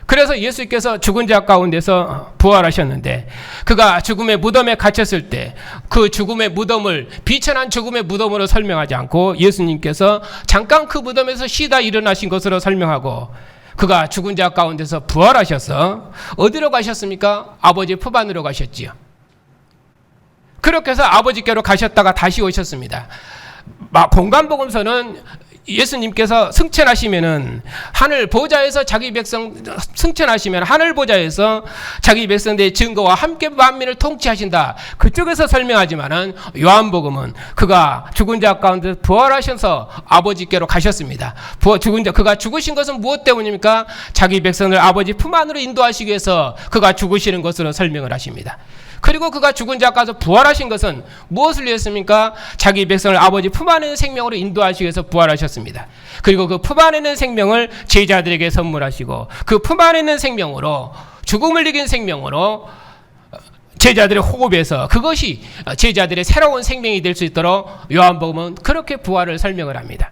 그래서 예수께서 죽은 자 가운데서 부활하셨는데, 그가 죽음의 무덤에 갇혔을 때 그 죽음의 무덤을 비천한 죽음의 무덤으로 설명하지 않고 예수님께서 잠깐 그 무덤에서 쉬다 일어나신 것으로 설명하고, 그가 죽은 자 가운데서 부활하셔서 어디로 가셨습니까? 아버지 품 안으로 가셨지요. 그렇게 해서 아버지께로 가셨다가 다시 오셨습니다. 공관복음서는 예수님께서 승천하시면은 하늘 보좌에서 자기 백성 승천하시면 하늘 보좌에서 자기 백성들의 증거와 함께 만민을 통치하신다 그쪽에서 설명하지만은 요한복음은 그가 죽은 자 가운데 부활하셔서 아버지께로 가셨습니다. 그가 죽으신 것은 무엇 때문입니까? 자기 백성을 아버지 품 안으로 인도하시기 위해서 그가 죽으시는 것으로 설명을 하십니다. 그리고 그가 죽은 자 가운데서 부활하신 것은 무엇을 위해서입니까? 자기 백성을 아버지 품 안에 있는 생명으로 인도하시기 위해서 부활하셨습니다. 그리고 그 품 안에 있는 생명을 제자들에게 선물하시고 그 품 안에 있는 생명으로, 죽음을 이긴 생명으로 제자들의 호흡에서 그것이 제자들의 새로운 생명이 될 수 있도록 요한복음은 그렇게 부활을 설명을 합니다.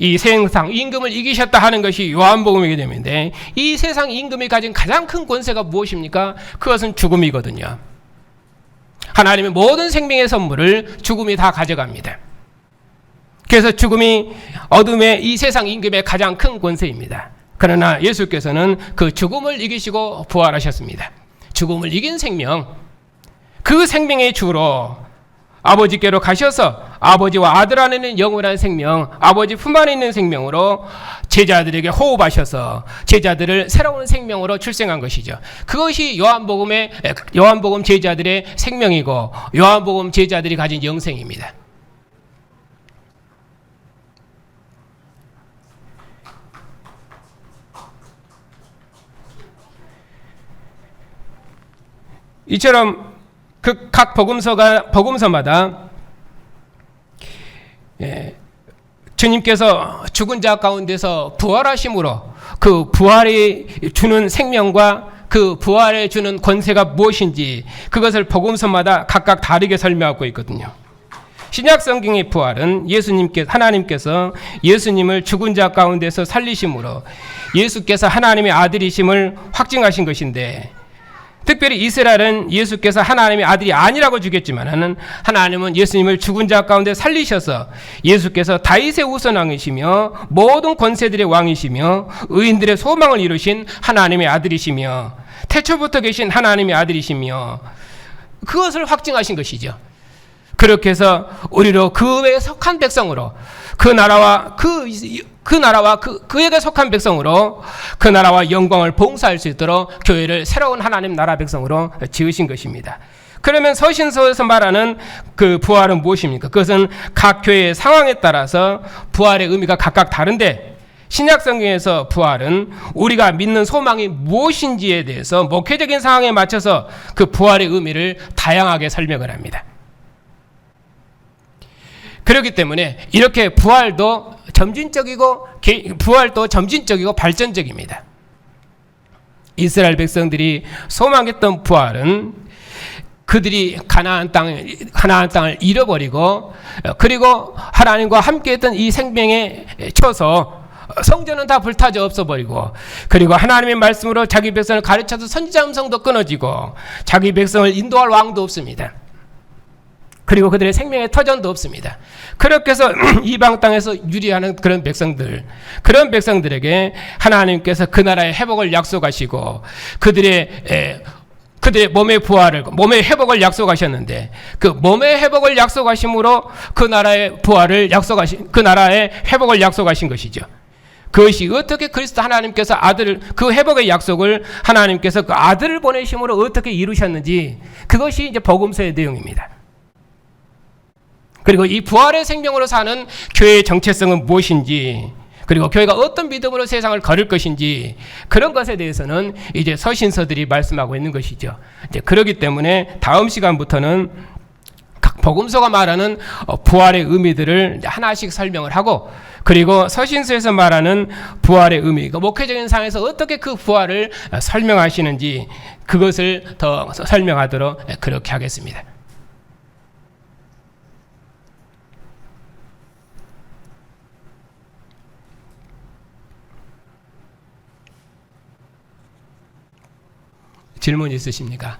이 세상 임금을 이기셨다 하는 것이 요한복음이게 되는데, 이 세상 임금이 가진 가장 큰 권세가 무엇입니까? 그것은 죽음이거든요. 하나님의 모든 생명의 선물을 죽음이 다 가져갑니다. 그래서 죽음이 어둠의 이 세상 임금의 가장 큰 권세입니다. 그러나 예수께서는 그 죽음을 이기시고 부활하셨습니다. 죽음을 이긴 생명, 그 생명의 주로 아버지께로 가셔서 아버지와 아들 안에 있는 영원한 생명, 아버지 품 안에 있는 생명으로 제자들에게 호흡하셔서 제자들을 새로운 생명으로 출생한 것이죠. 그것이 요한복음 제자들의 생명이고 요한복음 제자들이 가진 영생입니다. 이처럼 그 각 복음서마다 주님께서 죽은 자 가운데서 부활하심으로 그 부활이 주는 생명과 그 부활에 주는 권세가 무엇인지 그것을 복음서마다 각각 다르게 설명하고 있거든요. 신약 성경의 부활은 하나님께서 예수님을 죽은 자 가운데서 살리심으로 예수께서 하나님의 아들이심을 확증하신 것인데, 특별히 이스라엘은 예수께서 하나님의 아들이 아니라고 주겠지만 하나님은 예수님을 죽은 자 가운데 살리셔서 예수께서 다윗의 우선왕이시며 모든 권세들의 왕이시며 의인들의 소망을 이루신 하나님의 아들이시며 태초부터 계신 하나님의 아들이시며 그것을 확증하신 것이죠. 그렇게 해서 우리로 그에 속한 백성으로 그에게 속한 백성으로 그 나라와 영광을 봉사할 수 있도록 교회를 새로운 하나님 나라 백성으로 지으신 것입니다. 그러면 서신서에서 말하는 그 부활은 무엇입니까? 그것은 각 교회의 상황에 따라서 부활의 의미가 각각 다른데, 신약 성경에서 부활은 우리가 믿는 소망이 무엇인지에 대해서 목회적인 상황에 맞춰서 그 부활의 의미를 다양하게 설명을 합니다. 그렇기 때문에 이렇게 부활도 점진적이고 발전적입니다. 이스라엘 백성들이 소망했던 부활은 그들이 가나안 땅을 잃어버리고 그리고 하나님과 함께했던 이 생명에 쳐서 성전은 다 불타져 없어버리고, 그리고 하나님의 말씀으로 자기 백성을 가르쳐서 선지자 음성도 끊어지고 자기 백성을 인도할 왕도 없습니다. 그리고 그들의 생명의 터전도 없습니다. 그렇게 해서 이방 땅에서 유리하는 그런 백성들에게 하나님께서 그 나라의 회복을 약속하시고 그들의 몸의 회복을 약속하셨는데, 그 몸의 회복을 약속하심으로 그 나라의 회복을 약속하신 것이죠. 그것이 어떻게 그리스도 하나님께서 그 회복의 약속을 하나님께서 그 아들을 보내심으로 어떻게 이루셨는지, 그것이 이제 복음서의 내용입니다. 그리고 이 부활의 생명으로 사는 교회의 정체성은 무엇인지, 그리고 교회가 어떤 믿음으로 세상을 걸을 것인지, 그런 것에 대해서는 이제 서신서들이 말씀하고 있는 것이죠. 이제 그렇기 때문에 다음 시간부터는 각 복음서가 말하는 부활의 의미들을 하나씩 설명을 하고, 그리고 서신서에서 말하는 부활의 의미, 목회적인 상황에서 어떻게 그 부활을 설명하시는지 그것을 더 설명하도록 그렇게 하겠습니다. 질문 있으십니까?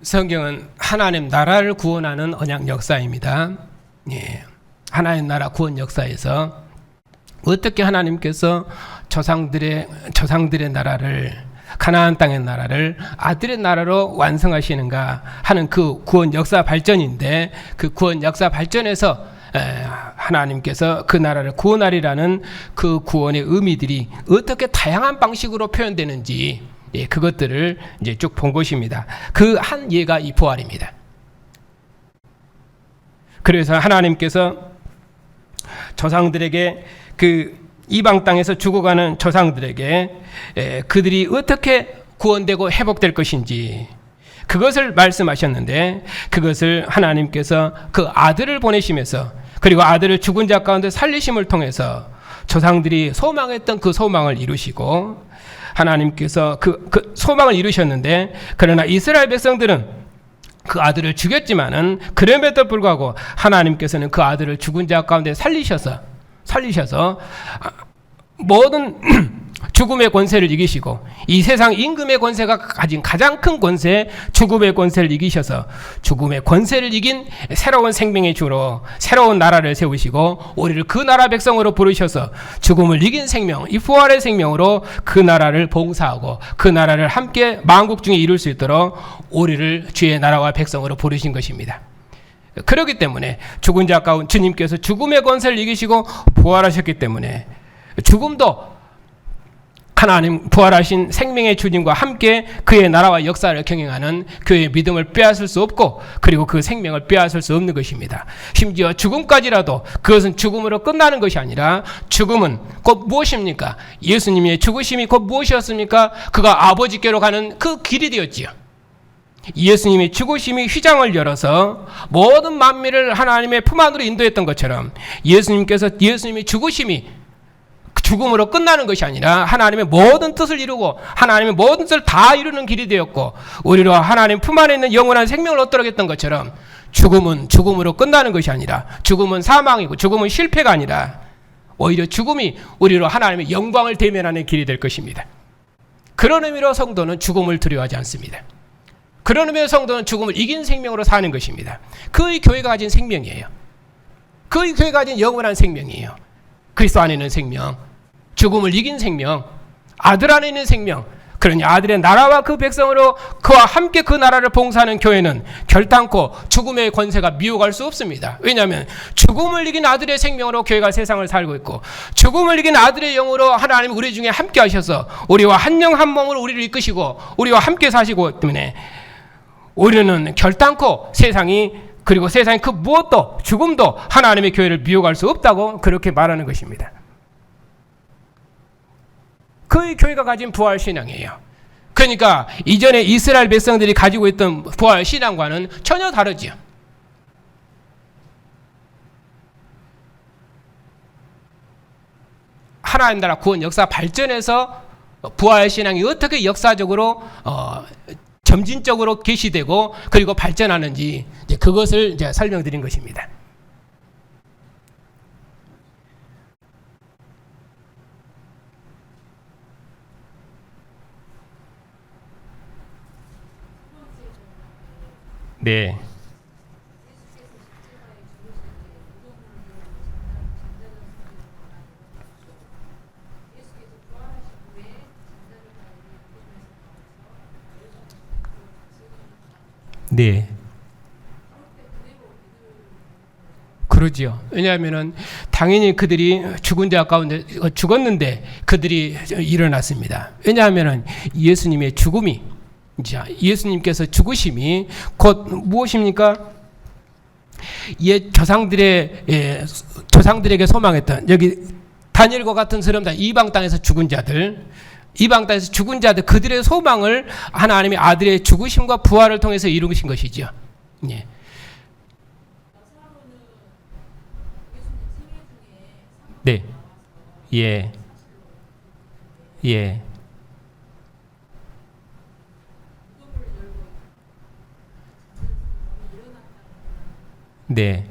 성경은 하나님 나라를 구원하는 언약 역사입니다. 예. 하나님 나라 구원 역사에서 어떻게 하나님께서 조상들의 나라를, 가나안 땅의 나라를 아들의 나라로 완성하시는가 하는 그 구원 역사 발전인데, 그 구원 역사 발전에서 하나님께서 그 나라를 구원하리라는 그 구원의 의미들이 어떻게 다양한 방식으로 표현되는지, 그것들을 이제 쭉 본 것입니다. 그 한 예가 이 부활입니다. 그래서 하나님께서 조상들에게, 그 이방 땅에서 죽어가는 조상들에게 그들이 어떻게 구원되고 회복될 것인지 그것을 말씀하셨는데, 그것을 하나님께서 그 아들을 보내시면서, 그리고 아들을 죽은 자 가운데 살리심을 통해서 조상들이 소망했던 그 소망을 이루시고, 하나님께서 그 소망을 이루셨는데, 그러나 이스라엘 백성들은 그 아들을 죽였지만은 그럼에도 불구하고 하나님께서는 그 아들을 죽은 자 가운데 살리셔서 모든 죽음의 권세를 이기시고 이 세상 임금의 권세가 가진 가장 큰 권세, 죽음의 권세를 이기셔서 죽음의 권세를 이긴 새로운 생명의 주로 새로운 나라를 세우시고 우리를 그 나라 백성으로 부르셔서 죽음을 이긴 생명, 이 부활의 생명으로 그 나라를 봉사하고 그 나라를 함께 만국 중에 이룰 수 있도록 우리를 주의 나라와 백성으로 부르신 것입니다. 그렇기 때문에 죽은 자 가운데 주님께서 죽음의 권세를 이기시고 부활하셨기 때문에 죽음도 하나님 부활하신 생명의 주님과 함께 그의 나라와 역사를 경영하는 그의 믿음을 빼앗을 수 없고 그리고 그 생명을 빼앗을 수 없는 것입니다. 심지어 죽음까지라도 그것은 죽음으로 끝나는 것이 아니라 죽음은 곧 무엇입니까? 예수님의 죽으심이 곧 무엇이었습니까? 그가 아버지께로 가는 그 길이 되었지요. 예수님의 죽으심이 휘장을 열어서 모든 만민을 하나님의 품 안으로 인도했던 것처럼 예수님의 죽으심이 죽음으로 끝나는 것이 아니라 하나님의 모든 뜻을 이루고 하나님의 모든 뜻을 다 이루는 길이 되었고 우리로 하나님 품 안에 있는 영원한 생명을 얻도록 했던 것처럼 죽음은 죽음으로 끝나는 것이 아니라 죽음은 사망이고 죽음은 실패가 아니라 오히려 죽음이 우리로 하나님의 영광을 대면하는 길이 될 것입니다. 그런 의미로 성도는 죽음을 두려워하지 않습니다. 그런 의미로 성도는 죽음을 이긴 생명으로 사는 것입니다. 그의 교회가 가진 생명이에요. 그의 교회가 가진 영원한 생명이에요. 그리스도 안에 있는 생명, 죽음을 이긴 생명, 아들 안에 있는 생명. 그러니 아들의 나라와 그 백성으로 그와 함께 그 나라를 봉사하는 교회는 결단코 죽음의 권세가 미혹할 수 없습니다. 왜냐하면 죽음을 이긴 아들의 생명으로 교회가 세상을 살고 있고 죽음을 이긴 아들의 영으로 하나님 우리 중에 함께 하셔서 우리와 한 영 한 몸으로 우리를 이끄시고 우리와 함께 사시고 때문에 우리는 결단코 세상이 그리고 세상의 그 무엇도 죽음도 하나님의 교회를 미혹할 수 없다고 그렇게 말하는 것입니다. 그의 교회가 가진 부활 신앙이에요. 그러니까 이전에 이스라엘 백성들이 가지고 있던 부활 신앙과는 전혀 다르지요. 하나님 나라 구원 역사 발전에서 부활 신앙이 어떻게 역사적으로 점진적으로 계시되고 그리고 발전하는지 이제 그것을 이제 설명드린 것입니다. 네. 네. 그러지요. 왜냐하면은 당연히 그들이 죽은 자 가운데 죽었는데 그들이 일어났습니다. 왜냐하면은 예수님의 죽음이 예수님께서 죽으심이 곧 무엇입니까? 조상들에게 소망했던 여기 다니엘과 같은 사람들 이방 땅에서 죽은 자들 그들의 소망을 하나님의 아들의 죽으심과 부활을 통해서 이루신 것이죠. 예. 네. 예. 예. 네.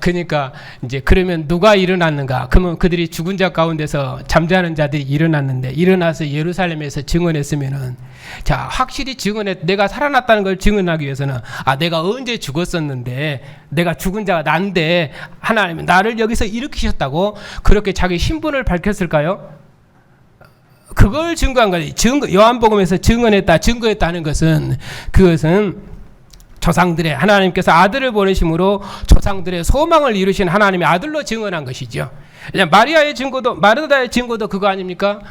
그러니까 이제 그러면 누가 일어났는가? 그러면 그들이 죽은 자 가운데서 잠자는 자들이 일어났는데 일어나서 예루살렘에서 증언했으면은 자 확실히 내가 살아났다는 걸 증언하기 위해서는 내가 언제 죽었었는데 내가 죽은 자가 난데 하나님은 나를 여기서 일으키셨다고 그렇게 자기 신분을 밝혔을까요? 그걸 증거한 거지. 요한복음에서 증거했다 하는 것은 그것은 조상들의 하나님께서 아들을 보내심으로 조상들의 소망을 이루신 하나님의 아들로 증언한 것이죠. 마르다의 증거도 그거 아닙니까?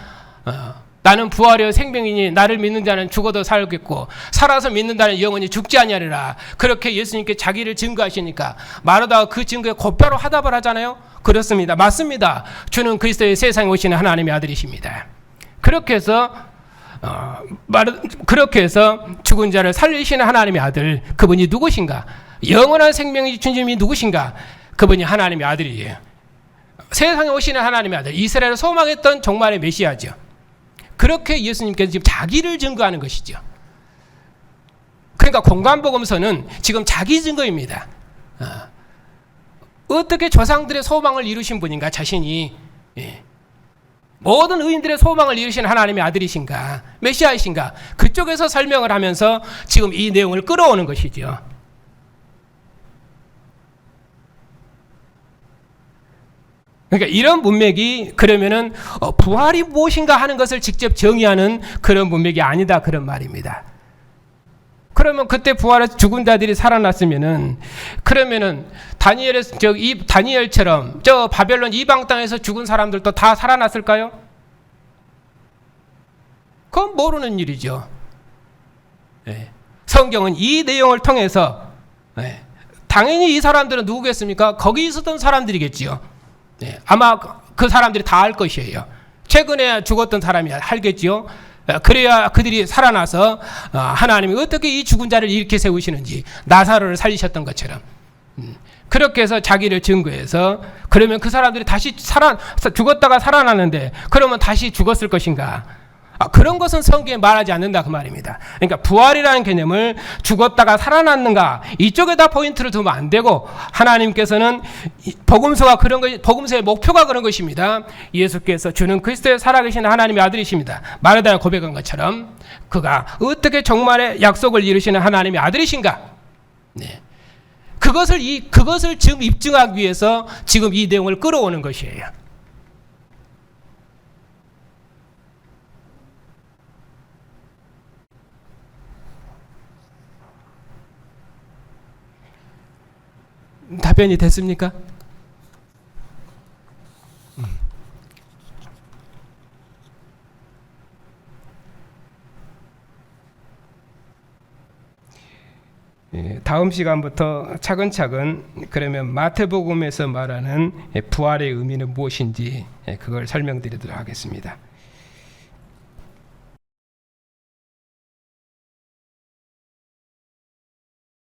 나는 부활의 생명이니 나를 믿는 자는 죽어도 살겠고 살아서 믿는다는 영원히 죽지 아니하리라. 그렇게 예수님께 자기를 증거하시니까 마르다가 그 증거에 곧바로 화답을 하잖아요. 그렇습니다. 맞습니다. 주는 그리스도의 세상에 오시는 하나님의 아들이십니다. 그렇게 해서 죽은 자를 살리시는 하나님의 아들 그분이 누구신가? 영원한 생명의 주님이 누구신가? 그분이 하나님의 아들이에요. 세상에 오시는 하나님의 아들, 이스라엘을 소망했던 종말의 메시아죠. 그렇게 예수님께서 지금 자기를 증거하는 것이죠. 그러니까 공관복음서는 지금 자기 증거입니다. 어떻게 조상들의 소망을 이루신 분인가, 자신이. 모든 의인들의 소망을 이루신 하나님의 아들이신가, 메시아이신가, 그쪽에서 설명을 하면서 지금 이 내용을 끌어오는 것이죠. 그러니까 이런 문맥이 그러면은 부활이 무엇인가 하는 것을 직접 정의하는 그런 문맥이 아니다, 그런 말입니다. 그러면 그때 부활해서 죽은 자들이 살아났으면은, 그러면은 다니엘처럼 저 바벨론 이방 땅에서 죽은 사람들도 다 살아났을까요? 그건 모르는 일이죠. 성경은 이 내용을 통해서 당연히 이 사람들은 누구겠습니까? 거기 있었던 사람들이겠지요. 아마 그 사람들이 다 알 것이에요. 최근에 죽었던 사람이 알겠지요. 그래야 그들이 살아나서 하나님이 어떻게 이 죽은 자를 일으켜 세우시는지, 나사로를 살리셨던 것처럼 그렇게 해서 자기를 증거해서, 그러면 그 사람들이 다시 죽었다가 살아났는데 그러면 다시 죽었을 것인가? 그런 것은 성경에 말하지 않는다, 그 말입니다. 그러니까 부활이라는 개념을 죽었다가 살아났는가 이쪽에다 포인트를 두면 안 되고, 하나님께서는 복음서가 그런 것, 복음서의 목표가 그런 것입니다. 예수께서 주는 그리스도의 살아계신 하나님의 아들이십니다. 마르다가 고백한 것처럼 그가 어떻게 정말의 약속을 이루시는 하나님의 아들이신가? 그것을 지금 입증하기 위해서 지금 이 내용을 끌어오는 것이에요. 답변이 됐습니까? 다음 시간부터 차근차근 그러면 마태복음에서 말하는 부활의 의미는 무엇인지 그걸 설명드리도록 하겠습니다.